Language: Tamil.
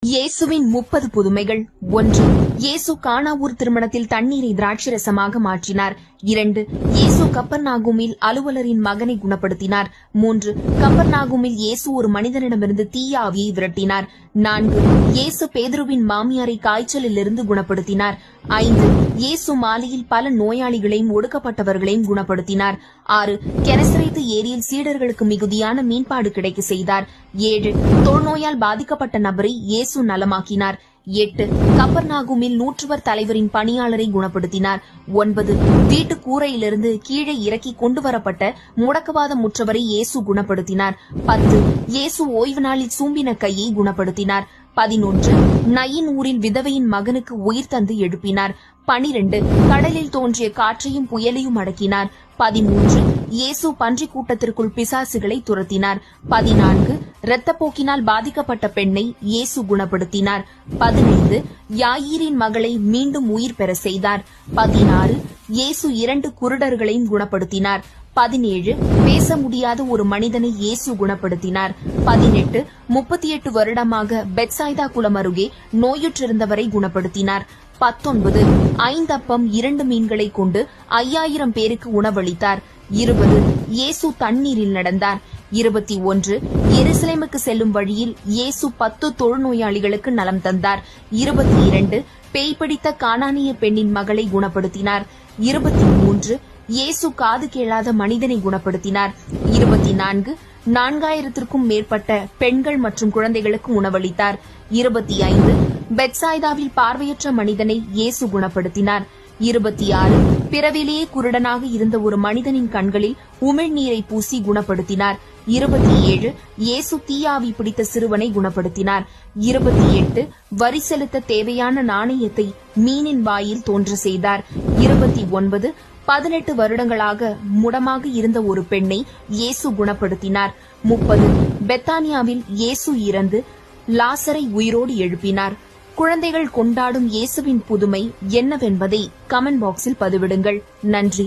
இயேசுவின் 30 புதுமைகள். 1. இயேசு கானாவூர் திருமணத்தில் தண்ணீரை திராட்சரசமாக மாற்றினார். 2. இயேசு கப்பர்நாகூமில் அலுவலரின் மகனை குணப்படுத்தினார். 3. கப்பர்நாகூமில் இயேசு ஒரு மனிதனிடமிருந்து தீய ஆவியை விரட்டினார். 4. இயேசு பேதுருவின் மாமியாரை காய்ச்சலிலிருந்து குணப்படுத்தினார். 5. இயேசு மாலையில் பல நோயாளிகளையும் ஒடுக்கப்பட்டவர்களையும் குணப்படுத்தினார். 6. கெனசரேத்து ஏரியில் சீடர்களுக்கு மிகுதியான மீன்பாடு கிடைக்க செய்தார். 7. தொழுநோயால் பாதிக்கப்பட்ட நபரை இயேசு நலமாக்கினார். 8. கப்பர்நாகூமில் நூற்றுவர் தலைவரின் பணியாளரை குணப்படுத்தினார். 9. வீட்டு கூரையிலிருந்து கீழே இறக்கி கொண்டு வரப்பட்ட முடக்கவாதம் முற்றவரை இயேசு குணப்படுத்தினார். 10. இயேசு ஓய்வு நாளில் சூம்பின கையை குணப்படுத்தினார். 11. நயின் ஊரில் விதவையின் மகனுக்கு உயிர் தந்து எழுப்பினார். 12. கடலில் தோன்றிய காற்றையும் புயலையும் அடக்கினார். 13. இயேசு பன்றி கூட்டத்திற்குள் பிசாசுகளை துரத்தினார். 14. இரத்தப்போக்கினால் பாதிக்கப்பட்ட பெண்ணை இயேசு குணப்படுத்தினார். 15. யாயீரின் மகளை மீண்டும் உயிர் பெற செய்தார். 16. இயேசு 2 குருடர்களையும் குணப்படுத்தினார். 17. பேச முடியாத ஒரு மனிதனை இயேசு குணப்படுத்தினார். 18. 38 வருடமாக பெத்சாய்தா குளம் அருகே நோயுற்றிருந்தவரை குணப்படுத்தினார். 19. 5 அப்பம் 2 மீன்களை கொண்டு 5000 பேருக்கு உணவளித்தார். 20. இயேசு தண்ணீரில் நடந்தார். 21. எருசலேமுக்கு செல்லும் வழியில் இயேசு 10 தொழுநோயாளிகளுக்கு நலம் தந்தார். 22. பேய் பிடித்த கானானிய பெண்ணின் மகளை குணப்படுத்தினார். 23. இயேசு காது கேளாத மனிதனை குணப்படுத்தினார். 24. 4000க்கும் மேற்பட்ட பெண்கள் மற்றும் குழந்தைகளுக்கு உணவளித்தார். 25. பெத்சாய்தாவில் பார்வையற்ற மனிதனை இயேசு குணப்படுத்தினார். 26. பிறவிலேயே குருடனாக இருந்த ஒரு மனிதனின் கண்களில் உமிழ்நீரை பூசி குணப்படுத்தினார். 27. இயேசு தீயாவி பிடித்த சிறுவனை குணப்படுத்தினார். 28. வரி செலுத்த தேவையான நாணயத்தை மீனின் வாயில் தோன்ற செய்தார். 29. 18 வருடங்களாக முடமாக இருந்த ஒரு பெண்ணை இயேசு குணப்படுத்தினார். 30. பெத்தானியாவில் இயேசு இறந்து லாசரை உயிரோடு எழுப்பினார். குழந்தைகள் கொண்டாடும் இயேசுவின் புதுமை என்னவென்பதை கமெண்ட் பாக்ஸில் பதிவிடுங்கள். நன்றி.